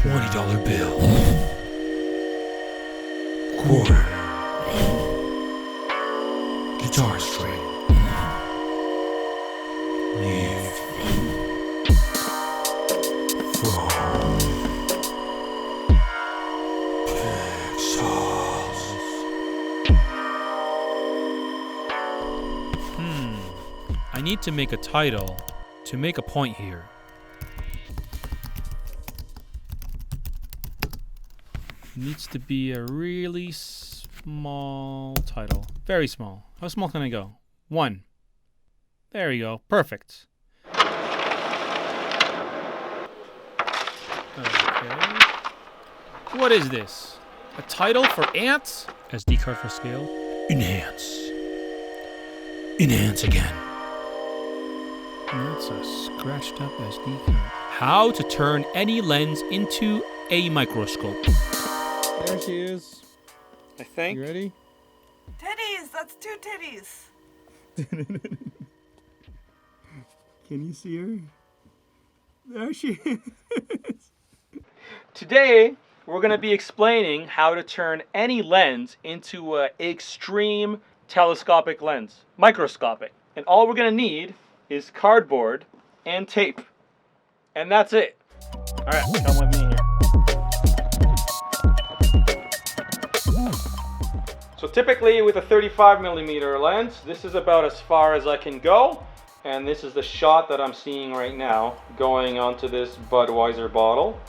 $20 bill. Quarter. Guitar string. Leaf. Phone. Pixels. I need to make a title to make a point here. Needs to be a really small title. Very small. How small can I go? 1. There we go. Perfect. Okay. What is this? A title for ants? SD card for scale. Enhance. Enhance again. That's a scratched up SD card. How to turn any lens into a microscope. There she is. I think. You ready? Titties! That's 2 titties! Can you see her? There she is. Today, we're going to be explaining how to turn any lens into an extreme telescopic lens, microscopic. And all we're going to need is cardboard and tape. And that's it. All right, come with me here. So typically with a 35mm lens, this is about as far as I can go. And this is the shot that I'm seeing right now going onto this Budweiser bottle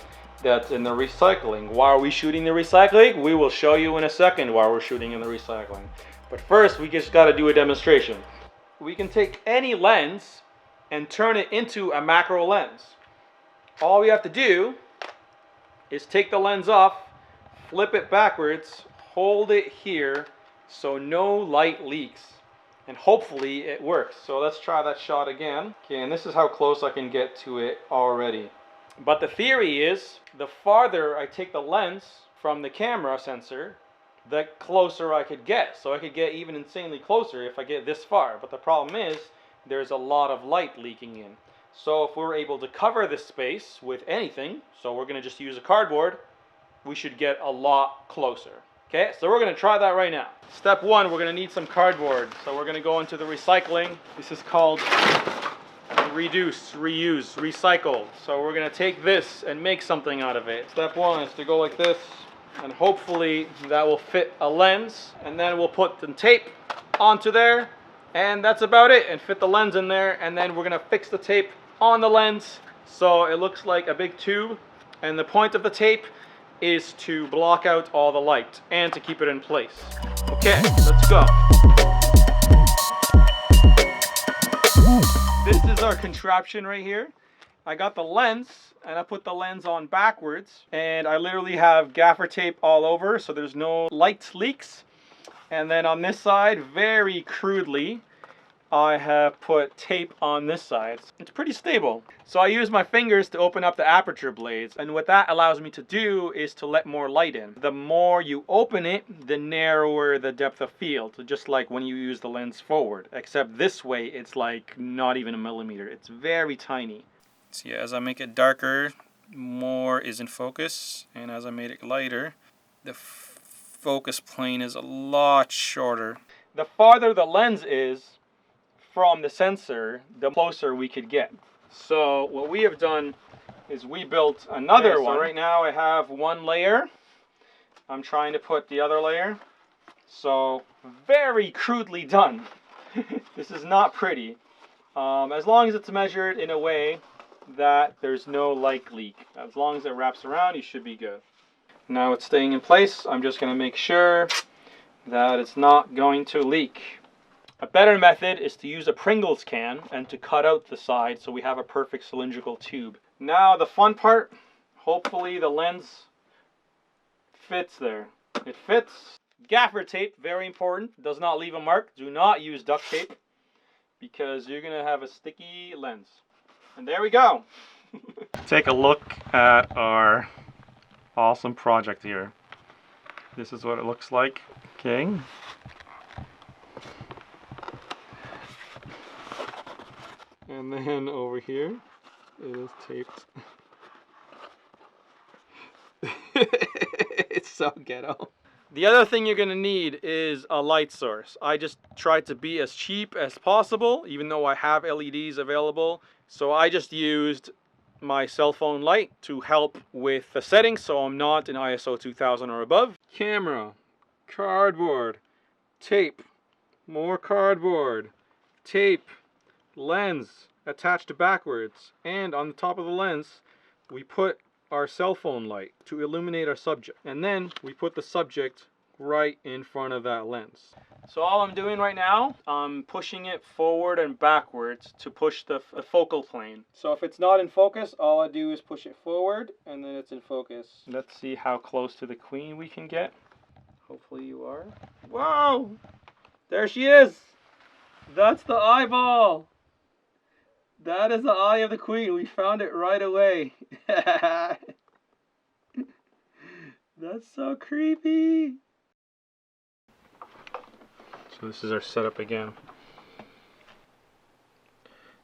that's in the recycling. Why are we shooting the recycling? We will show you in a second why we're shooting in the recycling. But first, we just got to do a demonstration. We can take any lens and turn it into a macro lens. All we have to do is take the lens off, flip it backwards, hold it here so no light leaks, and hopefully it works. So let's try that shot again. Okay, and this is how close I can get to it already. But the theory is the farther I take the lens from the camera sensor, the closer I could get. So I could get even insanely closer if I get this far. But the problem is there's a lot of light leaking in. So if we're able to cover this space with anything, so we're going to just use a cardboard, we should get a lot closer. Okay, so we're going to try that right now. Step 1, we're going to need some cardboard. So we're going to go into the recycling. This is called reduce, reuse, recycle. So we're going to take this and make something out of it. Step 1 is to go like this, and hopefully that will fit a lens. And then we'll put the tape onto there, and that's about it. And fit the lens in there, and then we're going to fix the tape on the lens so it looks like a big tube. And the point of the tape is to block out all the light and to keep it in place. Okay, let's go. This is our contraption right here. I got the lens and I put the lens on backwards, and I literally have gaffer tape all over so there's no light leaks. And then on this side, very crudely, I have put tape on this side. It's pretty stable. So I use my fingers to open up the aperture blades, and what that allows me to do is to let more light in. The more you open it, the narrower the depth of field, just like when you use the lens forward, except this way it's like not even a millimeter. It's very tiny. See, as I make it darker, more is in focus, and as I made it lighter, the focus plane is a lot shorter. The farther the lens is from the sensor, the closer we could get. So what we have done is we built another one. So right now I have one layer. I'm trying to put the other layer. So very crudely done. This is not pretty. As long as it's measured in a way that there's no light leak. As long as it wraps around, you should be good. Now it's staying in place. I'm just going to make sure that it's not going to leak. A better method is to use a Pringles can and to cut out the side so we have a perfect cylindrical tube. Now the fun part, hopefully the lens fits there. It fits. Gaffer tape, very important, does not leave a mark. Do not use duct tape because you're going to have a sticky lens. And there we go. Take a look at our awesome project here. This is what it looks like. Okay. And then over here, it is taped. It's so ghetto. The other thing you're gonna need is a light source. I just tried to be as cheap as possible, even though I have LEDs available. So I just used my cell phone light to help with the settings, so I'm not in ISO 2000 or above. Camera, cardboard, tape, more cardboard, tape, lens attached backwards, and on the top of the lens we put our cell phone light to illuminate our subject, and then we put the subject right in front of that lens. So all I'm doing right now, I'm pushing it forward and backwards to push the focal plane. So if it's not in focus, all I do is push it forward and then it's in focus. Let's see how close to the queen we can get. Hopefully you are. Whoa! There she is! That's the eyeball! That is the eye of the queen. We found it right away. That's so creepy. So this is our setup again.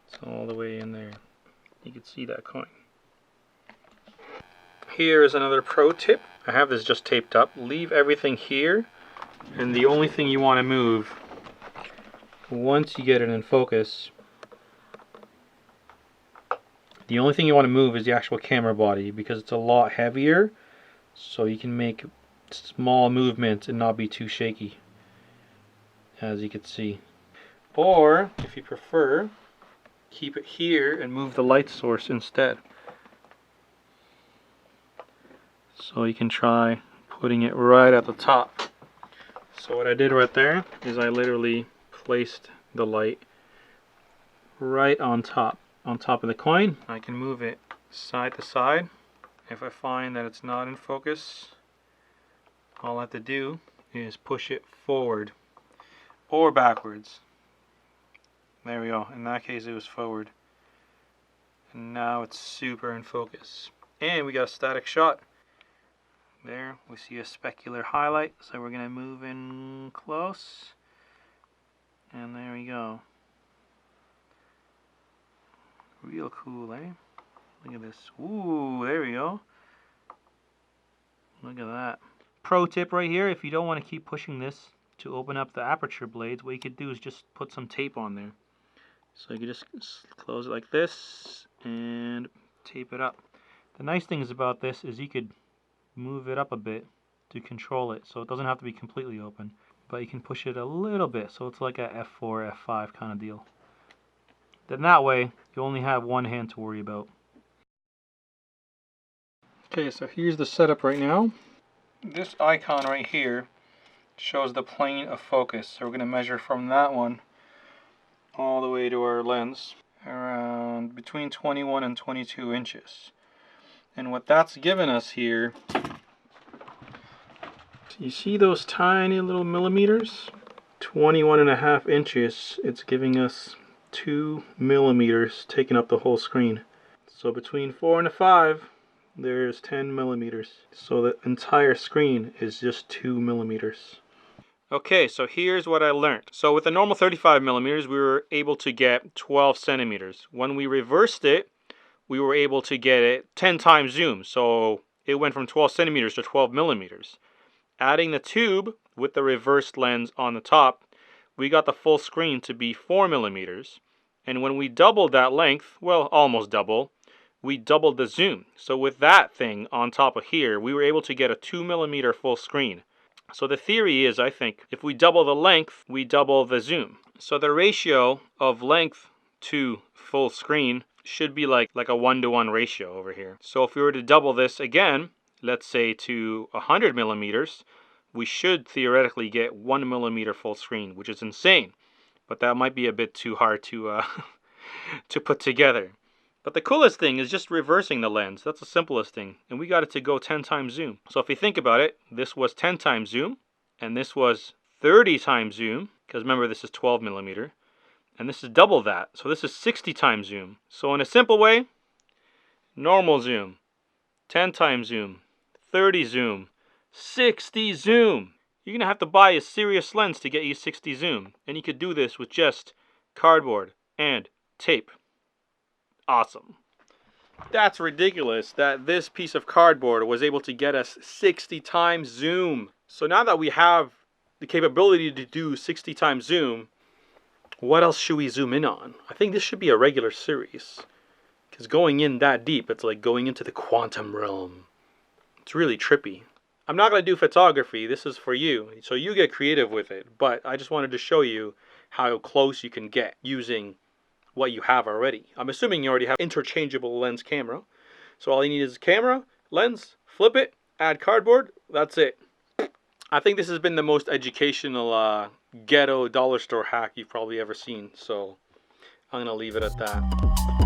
It's all the way in there. You can see that coin. Here is another pro tip. I have this just taped up. Leave everything here, and the only thing you want to move once you get it in focus, the only thing you want to move is the actual camera body, because it's a lot heavier, so you can make small movements and not be too shaky, as you can see. Or, if you prefer, keep it here and move the light source instead. So you can try putting it right at the top. So what I did right there is I literally placed the light right on top of the coin. I can move it side to side. If I find that it's not in focus, all I have to do is push it forward or backwards. There we go. In that case it was forward. And now it's super in focus. And we got a static shot. There we see a specular highlight, so we're going to move in close. And there we go. Real cool, eh? Look at this. Ooh, there we go. Look at that. Pro tip right here, if you don't want to keep pushing this to open up the aperture blades, what you could do is just put some tape on there. So you can just close it like this and tape it up. The nice things about this is you could move it up a bit to control it, so it doesn't have to be completely open, but you can push it a little bit, so it's like a F4, F5 kind of deal. Then that way, you only have one hand to worry about. Okay, so here's the setup right now. This icon right here shows the plane of focus, so we're going to measure from that one all the way to our lens, around between 21 and 22 inches. And what that's given us here, you see those tiny little millimeters? 21.5 inches, it's giving us 2 millimeters, taking up the whole screen. So between 4 and 5, there's 10 millimeters. So the entire screen is just 2 millimeters. Okay, so here's what I learned. So with a normal 35 millimeters, we were able to get 12 centimeters. When we reversed it, we were able to get it 10 times zoom. So it went from 12 centimeters to 12 millimeters. Adding the tube with the reversed lens on the top, we got the full screen to be 4 millimeters. And when we doubled that length, well, almost double, we doubled the zoom. So with that thing on top of here, we were able to get a 2 millimeter full screen. So the theory is, I think, if we double the length, we double the zoom. So the ratio of length to full screen should be like a 1-to-1 ratio over here. So if we were to double this again, let's say to 100 millimeters, we should theoretically get 1 millimeter full screen, which is insane. But that might be a bit too hard to to put together. But the coolest thing is just reversing the lens. That's the simplest thing. And we got it to go 10 times zoom. So if you think about it, this was 10 times zoom, and this was 30 times zoom, because remember this is 12 millimeter, and this is double that. So this is 60 times zoom. So in a simple way, normal zoom, 10 times zoom, 30 zoom, 60 zoom. You're going to have to buy a serious lens to get you 60 zoom. And you could do this with just cardboard and tape. Awesome. That's ridiculous that this piece of cardboard was able to get us 60 times zoom. So now that we have the capability to do 60 times zoom, what else should we zoom in on? I think this should be a regular series. Because going in that deep, it's like going into the quantum realm. It's really trippy. I'm not going to do photography. This is for you. So you get creative with it. But I just wanted to show you how close you can get using what you have already. I'm assuming you already have interchangeable lens camera. So all you need is a camera, lens, flip it, add cardboard. That's it. I think this has been the most educational ghetto dollar store hack you've probably ever seen. So I'm going to leave it at that.